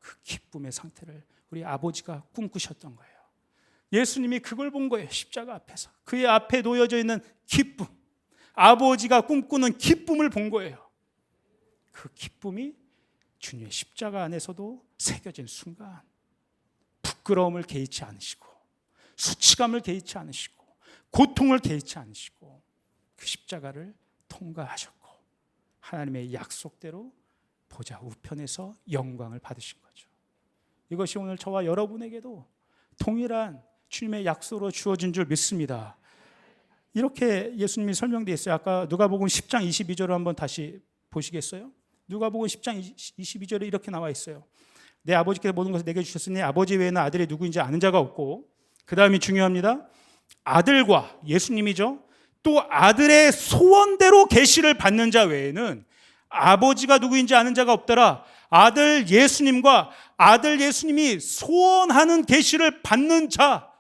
그 기쁨의 상태를 우리 아버지가 꿈꾸셨던 거예요. 예수님이 그걸 본 거예요. 십자가 앞에서 그의 앞에 놓여져 있는 기쁨, 아버지가 꿈꾸는 기쁨을 본 거예요. 그 기쁨이 주님의 십자가 안에서도 새겨진 순간 부끄러움을 개의치 않으시고 수치감을 개의치 않으시고 고통을 개의치 않으시고 그 십자가를 통과하셨고 하나님의 약속대로 보좌 우편에서 영광을 받으신 거죠. 이것이 오늘 저와 여러분에게도 동일한 주님의 약속으로 주어진 줄 믿습니다. 이렇게 예수님이 설명되어 있어요. 아까 누가복음 10장 22절을 한번 다시 보시겠어요? 누가복음 10장 22절에 이렇게 나와 있어요. 내 아버지께서 모든 것을 내게 주셨으니 아버지 외에는 아들이 누구인지 아는 자가 없고, 그 다음이 중요합니다. 아들과 예수님이죠. 또 아들의 소원대로 계시를 받는 자 외에는 아버지가 누구인지 아는 자가 없더라. 아들 예수님과 아들 예수님이 소원하는 계시를 받는 자,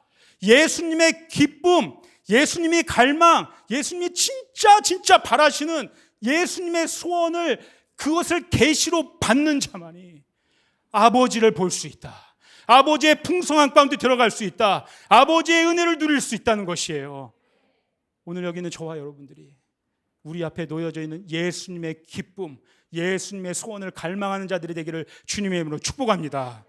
예수님의 기쁨, 예수님이 갈망, 예수님이 진짜 바라시는 예수님의 소원을 그것을 계시로 받는 자만이 아버지를 볼 수 있다. 아버지의 풍성한 가운데 들어갈 수 있다. 아버지의 은혜를 누릴 수 있다는 것이에요. 오늘 여기 있는 저와 여러분들이 우리 앞에 놓여져 있는 예수님의 기쁨, 예수님의 소원을 갈망하는 자들이 되기를 주님의 이름으로 축복합니다.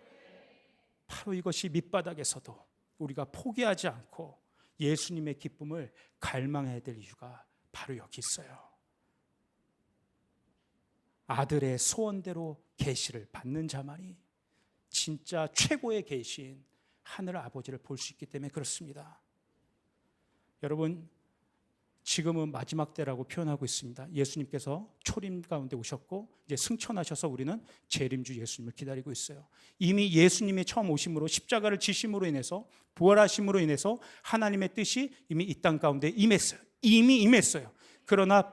바로 이것이 밑바닥에서도 우리가 포기하지 않고 예수님의 기쁨을 갈망해야 될 이유가 바로 여기 있어요. 아들의 소원대로 계시를 받는 자만이 진짜 최고의 계신 하늘 아버지를 볼 수 있기 때문에 그렇습니다. 여러분, 지금은 마지막 때라고 표현하고 있습니다. 예수님께서 초림 가운데 오셨고 이제 승천하셔서 우리는 재림주 예수님을 기다리고 있어요. 이미 예수님의 처음 오심으로 십자가를 지심으로 인해서 부활하심으로 인해서 하나님의 뜻이 이미 이 땅 가운데 임했어요. 이미 임했어요. 그러나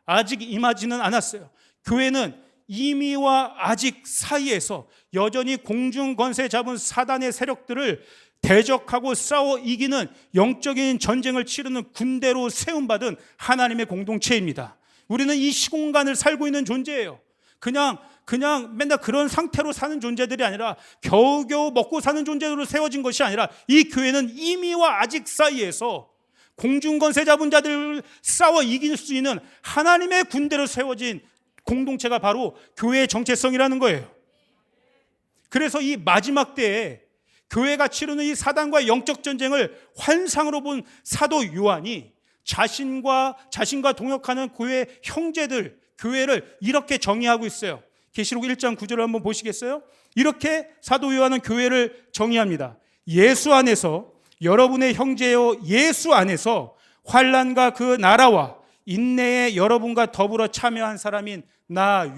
아직 임하지는 않았어요. 교회는 이미와 아직 사이에서 여전히 공중 권세 잡은 사단의 세력들을 대적하고 싸워 이기는 영적인 전쟁을 치르는 군대로 세움받은 하나님의 공동체입니다. 우리는 이 시공간을 살고 있는 존재예요. 그냥 맨날 그런 상태로 사는 존재들이 아니라 겨우겨우 먹고 사는 존재로 세워진 것이 아니라 이 교회는 이미와 아직 사이에서 공중권세 잡은 자들을 싸워 이길 수 있는 하나님의 군대로 세워진 공동체가 바로 교회의 정체성이라는 거예요. 그래서 이 마지막 때에 교회가 치르는 이 사단과의 영적 전쟁을 환상으로 본 사도 요한이 자신과 동역하는 교회 형제들, 교회를 이렇게 정의하고 있어요. 계시록 1장 9절을 한번 보시겠어요? 이렇게 사도 요한은 교회를 정의합니다. 예수 안에서, 여러분의 형제요 예수 안에서 환난과 그 나라와 인내에 여러분과 더불어 참여한 사람인 나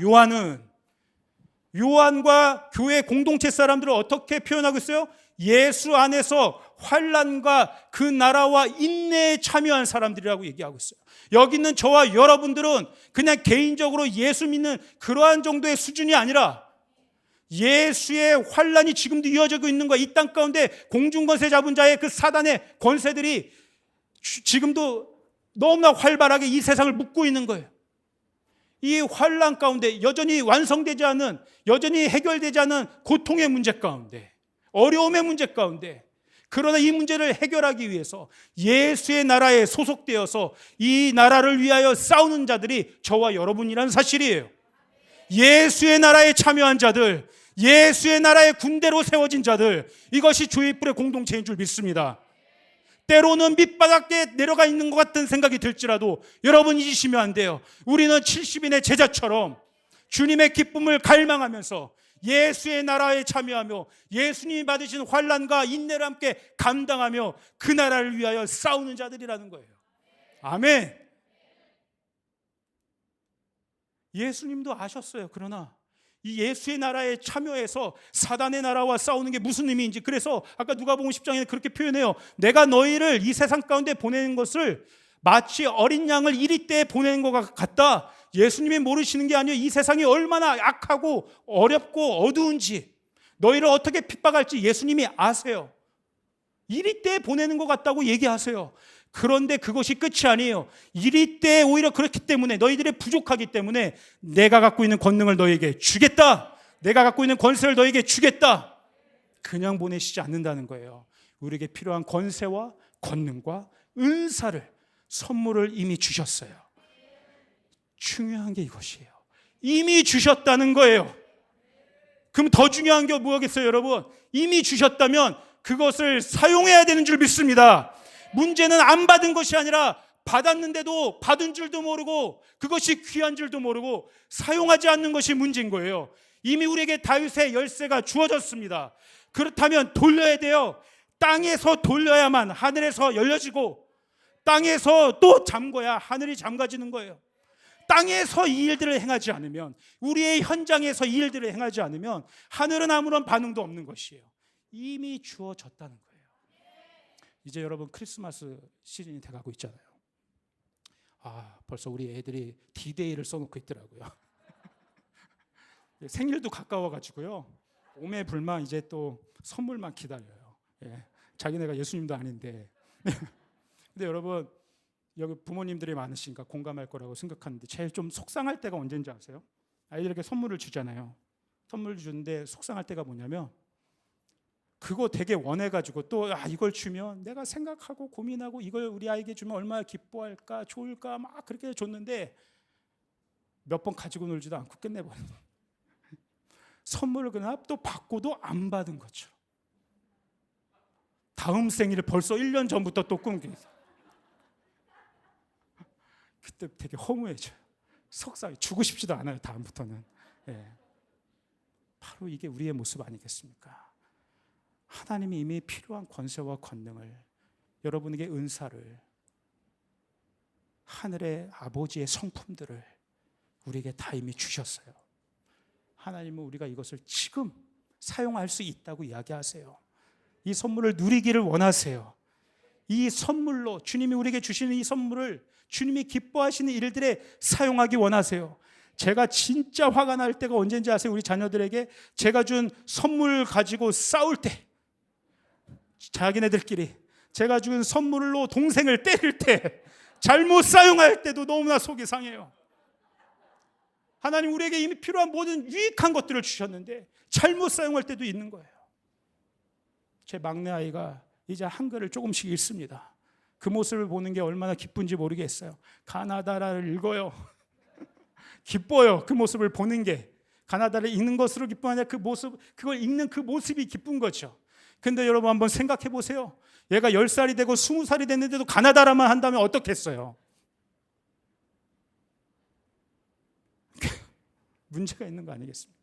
요한과 교회 공동체 사람들을 어떻게 표현하고 있어요? 예수 안에서 환난과 그 나라와 인내에 참여한 사람들이라고 얘기하고 있어요. 여기 있는 저와 여러분들은 그냥 개인적으로 예수 믿는 그러한 정도의 수준이 아니라 예수의 환난이 지금도 이어지고 있는 거야. 이 땅 가운데 공중권세 잡은 자의 그 사단의 권세들이 지금도 너무나 활발하게 이 세상을 묶고 있는 거예요. 이 환난 가운데 여전히 완성되지 않은, 여전히 해결되지 않은 고통의 문제 가운데, 어려움의 문제 가운데, 그러나 이 문제를 해결하기 위해서 예수의 나라에 소속되어서 이 나라를 위하여 싸우는 자들이 저와 여러분이라는 사실이에요. 예수의 나라에 참여한 자들, 예수의 나라의 군대로 세워진 자들, 이것이 주의 뿔의 공동체인 줄 믿습니다. 때로는 밑바닥에 내려가 있는 것 같은 생각이 들지라도 여러분 잊으시면 안 돼요. 우리는 70인의 제자처럼 주님의 기쁨을 갈망하면서 예수의 나라에 참여하며 예수님이 받으신 환난과 인내를 함께 감당하며 그 나라를 위하여 싸우는 자들이라는 거예요. 아멘. 예수님도 아셨어요. 그러나 이 예수의 나라에 참여해서 사단의 나라와 싸우는 게 무슨 의미인지, 그래서 아까 누가복음 10장에 그렇게 표현해요. 내가 너희를 이 세상 가운데 보내는 것을 마치 어린 양을 이리 때에 보내는 것 같다. 예수님이 모르시는 게 아니에요. 이 세상이 얼마나 악하고 어렵고 어두운지, 너희를 어떻게 핍박할지 예수님이 아세요. 이리 때에 보내는 것 같다고 얘기하세요. 그런데 그것이 끝이 아니에요. 이리 때에 오히려 그렇기 때문에, 너희들이 부족하기 때문에 내가 갖고 있는 권능을 너희에게 주겠다. 내가 갖고 있는 권세를 너희에게 주겠다. 그냥 보내시지 않는다는 거예요. 우리에게 필요한 권세와 권능과 은사를, 선물을 이미 주셨어요. 중요한 게 이것이에요. 이미 주셨다는 거예요. 그럼 더 중요한 게 뭐겠어요, 여러분? 이미 주셨다면 그것을 사용해야 되는 줄 믿습니다. 문제는 안 받은 것이 아니라 받았는데도 받은 줄도 모르고 그것이 귀한 줄도 모르고 사용하지 않는 것이 문제인 거예요. 이미 우리에게 다윗의 열쇠가 주어졌습니다. 그렇다면 돌려야 돼요. 땅에서 돌려야만 하늘에서 열려지고, 땅에서 또 잠궈야 하늘이 잠가지는 거예요. 땅에서 이 일들을 행하지 않으면, 우리의 현장에서 이 일들을 행하지 않으면 하늘은 아무런 반응도 없는 것이에요. 이미 주어졌다는 거예요. 이제 여러분 크리스마스 시즌이 돼가고 있잖아요. 벌써 우리 애들이 D-Day를 써놓고 있더라고요. 생일도 가까워가지고요. 오매불망 이제 또 선물만 기다려요. 자기네가 예수님도 아닌데. 근데 여러분, 여기 부모님들이 많으시니까 공감할 거라고 생각하는데 제일 좀 속상할 때가 언제인지 아세요? 아이들에게 선물을 주잖아요. 선물을 주는데 속상할 때가 뭐냐면, 그거 되게 원해가지고 또 이걸 주면 내가 생각하고 고민하고 이걸 우리 아이에게 주면 얼마나 기뻐할까, 좋을까 막 그렇게 줬는데 몇 번 가지고 놀지도 않고 끝내버려요. 선물을 그냥 또 받고도 안 받은 거죠. 다음 생일을 벌써 1년 전부터 또 꿈꾸고 있어요. 그때 되게 허무해져요. 속상해. 주고 싶지도 않아요. 다음부터는. 바로 이게 우리의 모습 아니겠습니까? 하나님이 이미 필요한 권세와 권능을, 여러분에게 은사를, 하늘의 아버지의 성품들을 우리에게 다 이미 주셨어요. 하나님은 우리가 이것을 지금 사용할 수 있다고 이야기하세요. 이 선물을 누리기를 원하세요. 이 선물로, 주님이 우리에게 주시는 이 선물을 주님이 기뻐하시는 일들에 사용하기 원하세요. 제가 진짜 화가 날 때가 언제인지 아세요? 우리 자녀들에게 제가 준 선물 가지고 싸울 때, 자기네들끼리 제가 준 선물로 동생을 때릴 때, 잘못 사용할 때도 너무나 속이 상해요. 하나님 우리에게 이미 필요한 모든 유익한 것들을 주셨는데 잘못 사용할 때도 있는 거예요. 제 막내 아이가 이제 한글을 조금씩 읽습니다. 그 모습을 보는 게 얼마나 기쁜지 모르겠어요. 가나다라를 읽어요. 기뻐요. 그 모습을 보는 게. 가나다를 읽는 것으로 기뻐하냐, 그 모습, 그걸 읽는 그 모습이 기쁜 거죠. 근데 여러분 한번 생각해 보세요. 얘가 10살이 되고 20살이 됐는데도 가나다라만 한다면 어떻겠어요? 문제가 있는 거 아니겠습니까?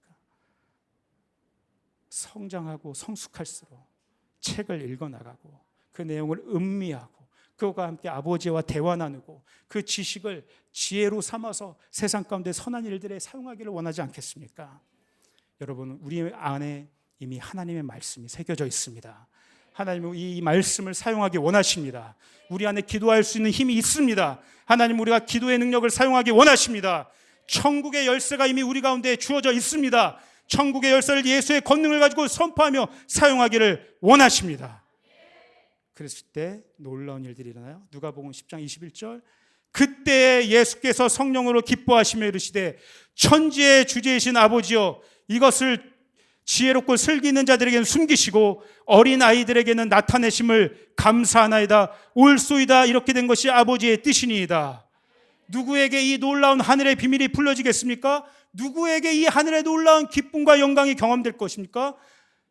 성장하고 성숙할수록 책을 읽어나가고 그 내용을 음미하고 그와 함께 아버지와 대화 나누고 그 지식을 지혜로 삼아서 세상 가운데 선한 일들에 사용하기를 원하지 않겠습니까? 여러분, 우리 안에 이미 하나님의 말씀이 새겨져 있습니다. 하나님은 이 말씀을 사용하기 원하십니다. 우리 안에 기도할 수 있는 힘이 있습니다. 하나님, 우리가 기도의 능력을 사용하기 원하십니다. 천국의 열쇠가 이미 우리 가운데 주어져 있습니다. 천국의 열쇠를 예수의 권능을 가지고 선포하며 사용하기를 원하십니다. 그랬을 때 놀라운 일들이 일어나요. 누가복음 10장 21절, 그때 예수께서 성령으로 기뻐하시며 이르시되 천지의 주제이신 아버지여, 이것을 지혜롭고 슬기 있는 자들에게는 숨기시고 어린 아이들에게는 나타내심을 감사하나이다. 옳소이다. 이렇게 된 것이 아버지의 뜻이니이다. 누구에게 이 놀라운 하늘의 비밀이 풀려지겠습니까? 누구에게 이 하늘의 놀라운 기쁨과 영광이 경험될 것입니까?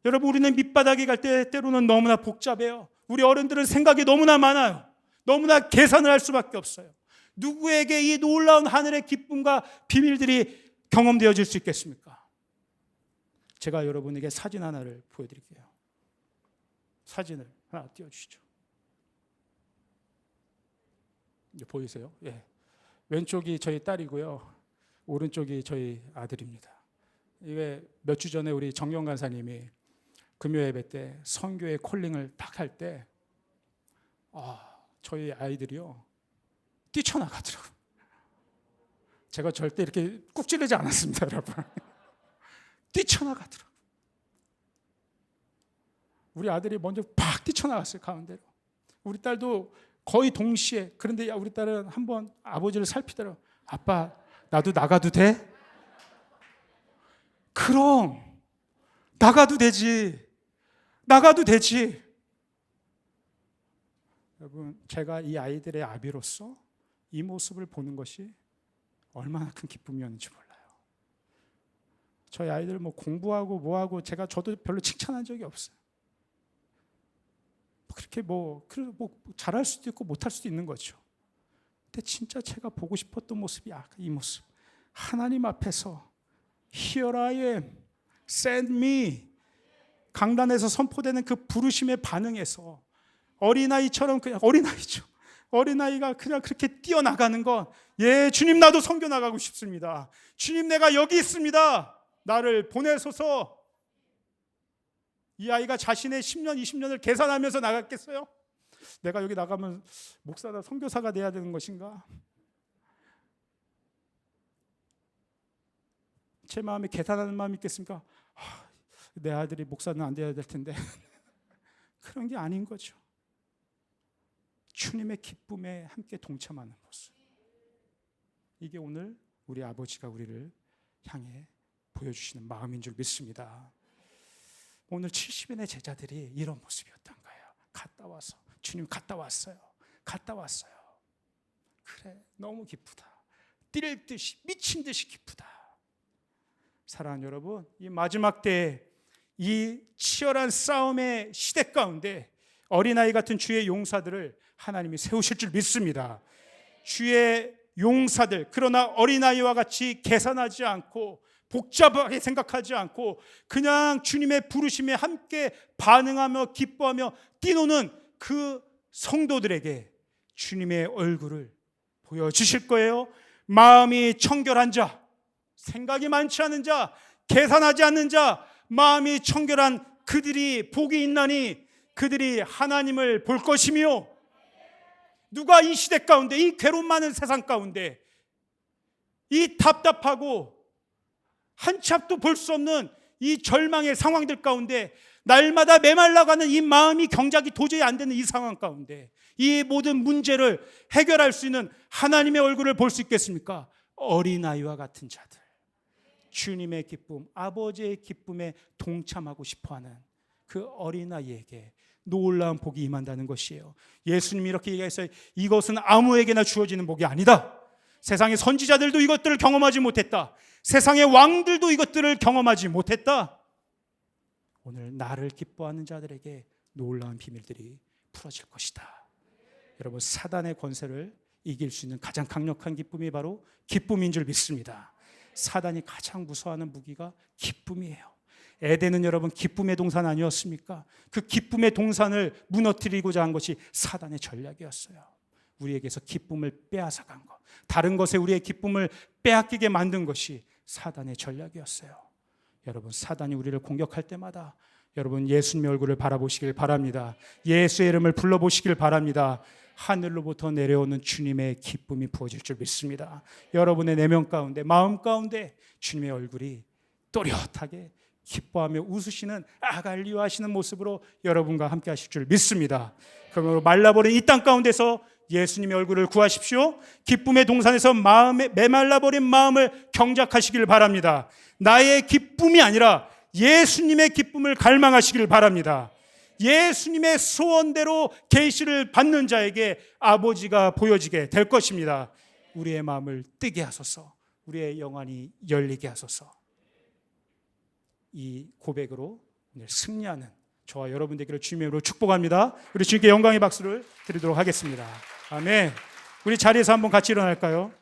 여러분, 우리는 밑바닥에 갈 때 때로는 너무나 복잡해요. 우리 어른들은 생각이 너무나 많아요. 너무나 계산을 할 수밖에 없어요. 누구에게 이 놀라운 하늘의 기쁨과 비밀들이 경험되어질 수 있겠습니까? 제가 여러분에게 사진 하나를 보여드릴게요. 사진을 하나 띄워주시죠. 보이세요? 예. 왼쪽이 저희 딸이고요. 오른쪽이 저희 아들입니다. 이게 몇 주 전에 우리 정경 간사님이 금요 예배 때 선교의 콜링을 딱 할 때 저희 아이들이요 뛰쳐나가더라고요. 제가 절대 이렇게 꾹 찌르지 않았습니다, 여러분. 뛰쳐나가더라고요. 우리 아들이 먼저 팍 뛰쳐나갔어요, 가운데로. 우리 딸도 거의 동시에. 그런데 우리 딸은 한번 아버지를 살피더라고요. 아빠, 나도 나가도 돼? 그럼 나가도 되지. 나가도 되지. 여러분, 제가 이 아이들의 아비로서 이 모습을 보는 것이 얼마나 큰 기쁨이었는지 몰라요. 저희 아이들 공부하고 뭐하고 저도 별로 칭찬한 적이 없어요. 그렇게 잘할 수도 있고 못할 수도 있는 거죠. 근데 진짜 제가 보고 싶었던 모습이 이 모습. 하나님 앞에서 Here I am, send me. 강단에서 선포되는 그 부르심에 반응해서 어린아이처럼, 그냥 어린아이죠. 어린아이가 그냥 그렇게 뛰어나가는 건, 예, 주님 나도 선교 나가고 싶습니다. 주님 내가 여기 있습니다. 나를 보내소서. 이 아이가 자신의 10년, 20년을 계산하면서 나갔겠어요? 내가 여기 나가면 목사나 선교사가 돼야 되는 것인가? 제 마음에 계산하는 마음이 있겠습니까? 내 아들이 목사는 안 돼야 될 텐데. 그런 게 아닌 거죠. 주님의 기쁨에 함께 동참하는 모습. 이게 오늘 우리 아버지가 우리를 향해 보여주시는 마음인 줄 믿습니다. 오늘 70인의 제자들이 이런 모습이었던 거예요. 갔다 와서, 주님 갔다 왔어요. 갔다 왔어요. 그래, 너무 기쁘다. 뛸 듯이, 미친 듯이 기쁘다. 사랑하는 여러분, 이 마지막 때에 이 치열한 싸움의 시대 가운데 어린아이 같은 주의 용사들을 하나님이 세우실 줄 믿습니다. 주의 용사들, 그러나 어린아이와 같이 계산하지 않고 복잡하게 생각하지 않고 그냥 주님의 부르심에 함께 반응하며 기뻐하며 뛰노는 그 성도들에게 주님의 얼굴을 보여주실 거예요. 마음이 청결한 자, 생각이 많지 않은 자, 계산하지 않는 자, 마음이 청결한 그들이 복이 있나니 그들이 하나님을 볼 것이며, 누가 이 시대 가운데, 이 괴로움 많은 세상 가운데, 이 답답하고 한치 앞도 볼 수 없는 이 절망의 상황들 가운데, 날마다 메말라가는 이 마음이 경작이 도저히 안 되는 이 상황 가운데 이 모든 문제를 해결할 수 있는 하나님의 얼굴을 볼 수 있겠습니까? 어린아이와 같은 자들, 주님의 기쁨, 아버지의 기쁨에 동참하고 싶어하는 그 어린아이에게 놀라운 복이 임한다는 것이에요. 예수님이 이렇게 얘기했어요. 이것은 아무에게나 주어지는 복이 아니다. 세상의 선지자들도 이것들을 경험하지 못했다. 세상의 왕들도 이것들을 경험하지 못했다. 오늘 나를 기뻐하는 자들에게 놀라운 비밀들이 풀어질 것이다. 여러분, 사단의 권세를 이길 수 있는 가장 강력한 기쁨이 바로 기쁨인 줄 믿습니다. 사단이 가장 무서워하는 무기가 기쁨이에요. 에덴은 여러분 기쁨의 동산 아니었습니까? 그 기쁨의 동산을 무너뜨리고자 한 것이 사단의 전략이었어요. 우리에게서 기쁨을 빼앗아간 것, 다른 것에 우리의 기쁨을 빼앗기게 만든 것이 사단의 전략이었어요. 여러분, 사단이 우리를 공격할 때마다 여러분 예수님의 얼굴을 바라보시길 바랍니다. 예수의 이름을 불러보시길 바랍니다. 하늘로부터 내려오는 주님의 기쁨이 부어질 줄 믿습니다. 여러분의 내면 가운데, 마음 가운데 주님의 얼굴이 또렷하게 기뻐하며 웃으시는 아갈리오 하시는 모습으로 여러분과 함께 하실 줄 믿습니다. 그러므로 말라버린 이 땅 가운데서 예수님의 얼굴을 구하십시오. 기쁨의 동산에서 마음에 메말라버린 마음을 경작하시길 바랍니다. 나의 기쁨이 아니라 예수님의 기쁨을 갈망하시길 바랍니다. 예수님의 소원대로 계시를 받는 자에게 아버지가 보여지게 될 것입니다. 우리의 마음을 뜨게 하소서. 우리의 영안이 열리게 하소서. 이 고백으로 오늘 승리하는 저와 여러분 되기를 주님의 이름으로 축복합니다. 우리 주님께 영광의 박수를 드리도록 하겠습니다. 아멘. 우리 자리에서 한번 같이 일어날까요?